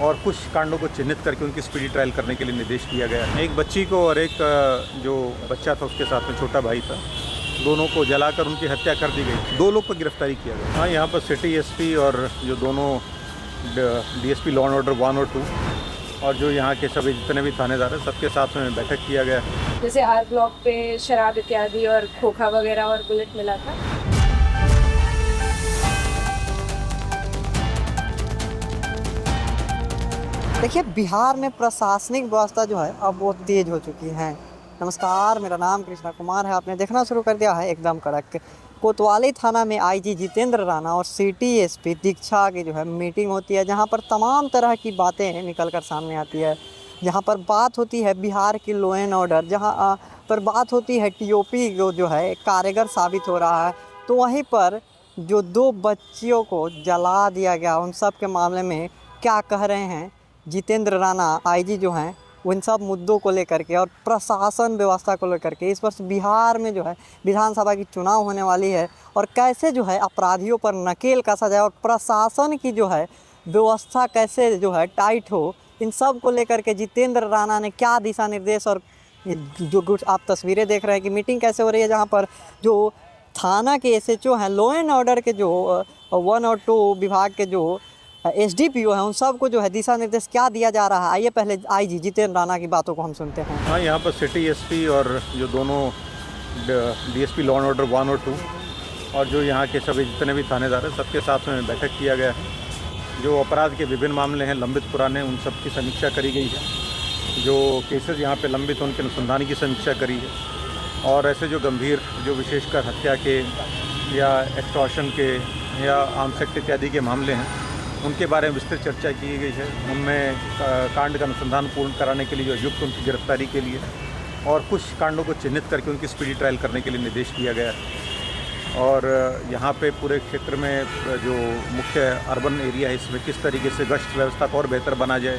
और कुछ कांडों को चिन्हित करके उनकी स्पीडी ट्रायल करने के लिए निर्देश दिया गया है। एक बच्ची को और एक जो बच्चा था उसके साथ में छोटा भाई था, दोनों को जलाकर उनकी हत्या कर दी गई। 2 लोग को गिरफ्तारी किया गया। हाँ, यहाँ पर सिटी एसपी और जो दोनों डीएसपी लॉ एंड ऑर्डर 1 और 2 और जो यहाँ के सभी जितने भी थानेदार हैं सबके साथ में बैठक किया गया है। जैसे आर ब्लॉक पे शराब इत्यादि और खोखा वगैरह और बुलेट मिला था। देखिए, बिहार में प्रशासनिक व्यवस्था जो है अब वो तेज हो चुकी है। नमस्कार, मेरा नाम कृष्णा कुमार है। आपने देखना शुरू कर दिया है एकदम कड़क। कोतवाली थाना में आईजी जितेंद्र राणा और सिटी एसपी दीक्षा की जो है मीटिंग होती है, जहां पर तमाम तरह की बातें निकल कर सामने आती है। जहां पर बात होती है बिहार की लॉ एंड ऑर्डर, जहां पर बात होती है टीओपी जो है कारगर साबित हो रहा है, तो वहीं पर जो 2 बच्चियों को जला दिया गया उन सब के मामले में क्या कह रहे हैं जितेंद्र राणा आईजी जो हैं, उन सब मुद्दों को लेकर के और प्रशासन व्यवस्था को लेकर के। इस वर्ष बिहार में जो है विधानसभा की चुनाव होने वाली है और कैसे जो है अपराधियों पर नकेल कसा जाए और प्रशासन की जो है व्यवस्था कैसे जो है टाइट हो, इन सब को लेकर के जितेंद्र राणा ने क्या दिशा निर्देश और जो कुछ आप तस्वीरें देख रहे हैं कि मीटिंग कैसे हो रही है, जहाँ पर जो थाना के एसएचओ हैं, लॉ एंड ऑर्डर के जो 1 और 2 विभाग के जो एसडीपीओ हैं, उन सबको जो है दिशा निर्देश क्या दिया जा रहा है। आइए पहले आईजी जितेंद्र राणा की बातों को हम सुनते हैं। हाँ, यहाँ पर सिटी एसपी और जो दोनों डीएसपी लॉ एंड ऑर्डर 1 और 2 और जो यहाँ के सभी जितने भी थानेदार हैं सबके साथ में बैठक किया गया है। जो अपराध के विभिन्न मामले हैं लंबित पुराने, उन सब की समीक्षा करी गई है। जो केसेस यहाँ पे लंबित हैं उनके अनुसंधान की समीक्षा करी है। और ऐसे जो गंभीर, जो विशेषकर हत्या के या एक्सटॉर्शन के या आर्म्स एक्ट इत्यादि के मामले हैं, उनके बारे में विस्तृत चर्चा की गई है। उनमें कांड का अनुसंधान पूर्ण कराने के लिए जो युक्त उनकी गिरफ्तारी के लिए और कुछ कांडों को चिन्हित करके उनकी स्पीडी ट्रायल करने के लिए निर्देश दिया गया है। और यहाँ पे पूरे क्षेत्र में जो मुख्य अर्बन एरिया है, इसमें किस तरीके से गश्त व्यवस्था को और बेहतर बना जाए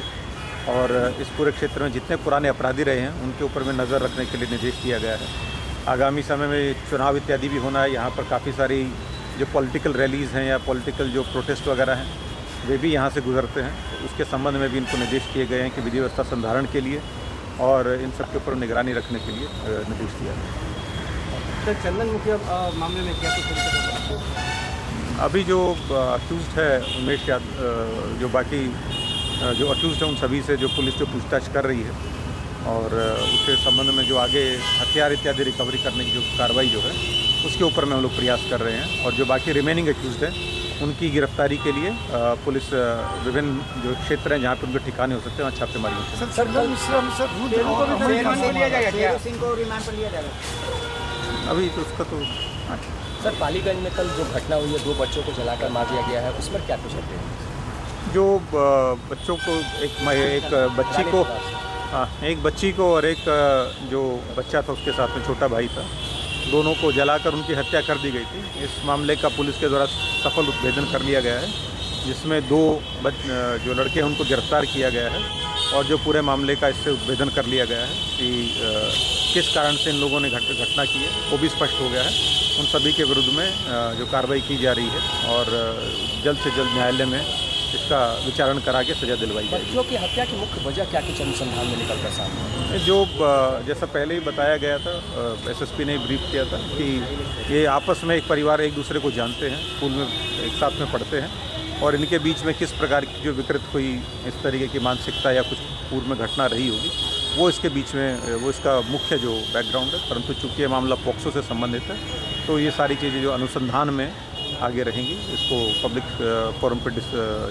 और इस पूरे क्षेत्र में जितने पुराने अपराधी रहे हैं उनके ऊपर में नज़र रखने के लिए निर्देश दिया गया है। आगामी समय में चुनाव इत्यादि भी होना है। यहाँ पर काफ़ी सारी जो पॉलिटिकल रैलीज़ हैं या पॉलिटिकल जो प्रोटेस्ट वगैरह हैं वे भी यहाँ से गुजरते हैं, तो उसके संबंध में भी इनको निर्देश किए गए हैं कि विधि व्यवस्था संधारण के लिए और इन सब के ऊपर निगरानी रखने के लिए निर्देश दिया है। सर, चंदन मुखिया मामले में क्या कुछ अभी जो अक्यूज़्ड है उमेश यादव, जो बाकी जो अक्यूज़्ड हैं उन सभी से जो पुलिस जो पूछताछ कर रही है और उसके संबंध में जो आगे हथियार इत्यादि रिकवरी करने की जो कार्रवाई जो है उसके ऊपर में हम लोग प्रयास कर रहे हैं। और जो बाकी रिमेनिंग अक्यूज़्ड हैं उनकी गिरफ्तारी के लिए पुलिस विभिन्न जो क्षेत्र हैं जहाँ पर उनके ठिकाने हो सकते हैं वहाँ छापेमारी होती है। अभी तो उसका तो सर, पालीगंज में कल जो घटना हुई है, 2 बच्चों को जलाकर मार दिया गया है, उसमें क्या कुछ है? जो बच्चों को एक बच्ची को और एक जो बच्चा था उसके साथ में छोटा भाई था, दोनों को जलाकर उनकी हत्या कर दी गई थी। इस मामले का पुलिस के द्वारा सफल उद्भेदन कर लिया गया है, जिसमें 2 जो लड़के हैं उनको गिरफ्तार किया गया है और जो पूरे मामले का इससे उद्भेदन कर लिया गया है कि किस कारण से इन लोगों ने घटना की है वो भी स्पष्ट हो गया है। उन सभी के विरुद्ध में जो कार्रवाई की जा रही है और जल्द से जल्द न्यायालय में इसका विचारण करा के सजा दिलवाई जाएगी। बच्चों की हत्या की मुख्य वजह क्या कुछ अनुसंधान में निकल कर सामने? जो जैसा पहले ही बताया गया था, एसएसपी ने ब्रीफ किया था कि ये आपस में एक परिवार एक दूसरे को जानते हैं, स्कूल में एक साथ में पढ़ते हैं और इनके बीच में किस प्रकार की जो विकृत हुई इस तरीके की मानसिकता या कुछ पूर्व में घटना रही होगी वो इसके बीच में वो इसका मुख्य जो बैकग्राउंड है। परंतु चूँकि ये मामला पॉक्सो से संबंधित है तो ये सारी चीज़ें जो अनुसंधान में आगे रहेंगी, इसको पब्लिक फोरम पर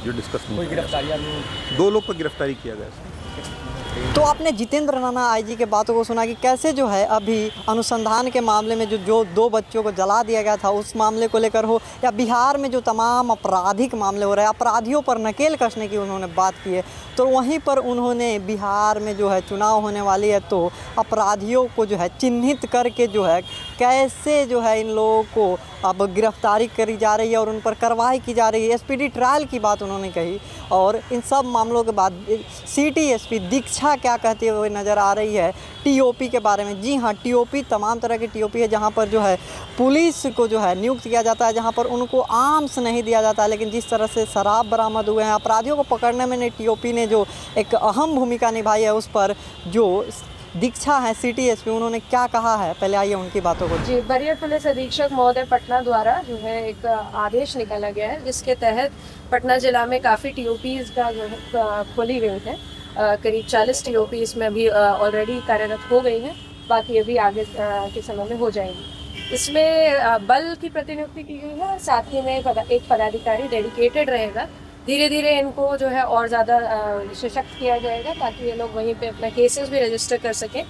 जो डिस्कस नहीं। 2 लोग को गिरफ्तारी किया गया। तो आपने जितेंद्र राणा आईजी के बातों को सुना कि कैसे जो है अभी अनुसंधान के मामले में जो 2 बच्चों को जला दिया गया था उस मामले को लेकर हो या बिहार में जो तमाम आपराधिक मामले हो रहे हैं, अपराधियों पर नकेल कसने की उन्होंने बात की है। तो वहीं पर उन्होंने बिहार में जो है चुनाव होने वाली है तो अपराधियों को जो है चिन्हित करके जो है कैसे जो है इन लोगों को अब गिरफ्तारी करी जा रही है और उन पर कार्रवाई की जा रही है। स्पीडी ट्रायल की बात उन्होंने कही और इन सब मामलों के बाद सिटी एसपी दीक्षा दीक्षा क्या कहती हुई नज़र आ रही है टीओपी के बारे में। जी हाँ, टीओपी तमाम तरह की टीओपी है जहाँ पर जो है पुलिस को जो है नियुक्त किया जाता है, जहाँ पर उनको आर्म्स नहीं दिया जाता है। लेकिन जिस तरह से शराब बरामद हुए हैं, अपराधियों को पकड़ने में टीओपी ने जो एक अहम भूमिका निभाई है, उस पर जो दीक्षा है सिटी एसपी, उन्होंने क्या कहा है, पहले आइए उनकी बातों को। जी, वरीय पुलिस अधीक्षक महोदय पटना द्वारा जो है एक आदेश निकाला गया है, जिसके तहत पटना जिला में काफ़ी टीओपीज का जो है खोली गई है। करीब 40 टीओपी इसमें अभी ऑलरेडी कार्यरत हो गई हैं, बाकी अभी आगे के समय में हो जाएंगी। इसमें बल की प्रतिनियुक्ति की गई है, साथ ही में एक पदाधिकारी डेडिकेटेड रहेगा। धीरे धीरे इनको जो है और ज़्यादा सशक्त किया जाएगा, ताकि ये लोग वहीं पे अपना केसेस भी रजिस्टर कर सकें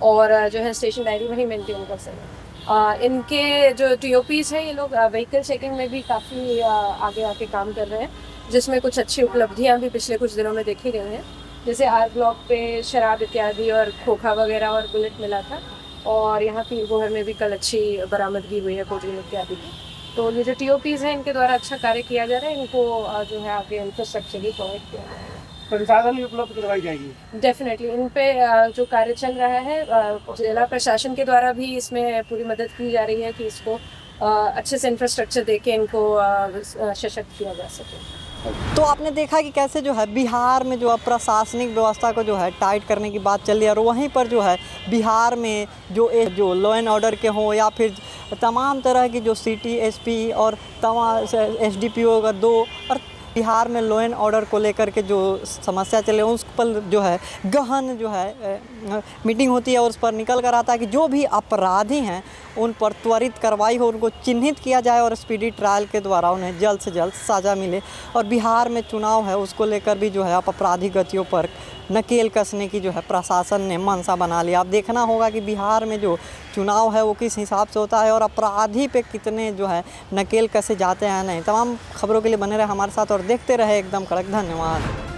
और जो है स्टेशन डायरी वहीं मेंटेन कर सकें। इनके जो टीओपीज़ हैं, ये लोग व्हीकल चेकिंग में भी काफ़ी आगे आके काम कर रहे हैं, जिसमें कुछ अच्छी उपलब्धियां भी पिछले कुछ दिनों में देखी गई हैं। जैसे आर ब्लॉक पे शराब इत्यादि और खोखा वगैरह और बुलेट मिला था, और यहाँ पीरगोहर में भी कल अच्छी बरामदगी हुई है कोल्ड ड्रिंक इत्यादि की। तो ये जो टीओपीज़ हैं, इनके द्वारा अच्छा कार्य किया जा रहा है, इनको जो है आगे इंफ्रास्ट्रक्चर भी प्रोवाइड किया जा रहा है, संसाधन भी उपलब्ध करवाई जाएगी। डेफिनेटली। इन पे जो कार्य चल रहा है, जिला प्रशासन के द्वारा भी इसमें पूरी मदद की जा रही है कि इसको अच्छे से इंफ्रास्ट्रक्चर दे के इनको सशक्त किया जा सके। तो आपने देखा कि कैसे जो है बिहार में जो है प्रशासनिक व्यवस्था को जो है टाइट करने की बात चल रही है, और वहीं पर जो है बिहार में जो लॉ एंड ऑर्डर के हों या फिर तमाम तरह की जो सिटी एसपी और तमाम एसडीपीओ का 2 और बिहार में लॉ एंड ऑर्डर को लेकर के जो समस्या चले, उस पर जो है गहन जो है मीटिंग होती है, और उस पर निकल कर आता है कि जो भी अपराधी हैं उन पर त्वरित कार्रवाई हो, उनको चिन्हित किया जाए और स्पीडी ट्रायल के द्वारा उन्हें जल्द से जल्द सज़ा मिले। और बिहार में चुनाव है, उसको लेकर भी जो है आपराधिक गतियों पर नकेल कसने की जो है प्रशासन ने मंशा बना लिया। अब देखना होगा कि बिहार में जो चुनाव है वो किस हिसाब से होता है और अपराधी पे कितने जो है नकेल कसे जाते हैं नहीं। तमाम खबरों के लिए बने रहे हमारे साथ और देखते रहे एकदम कड़क। धन्यवाद।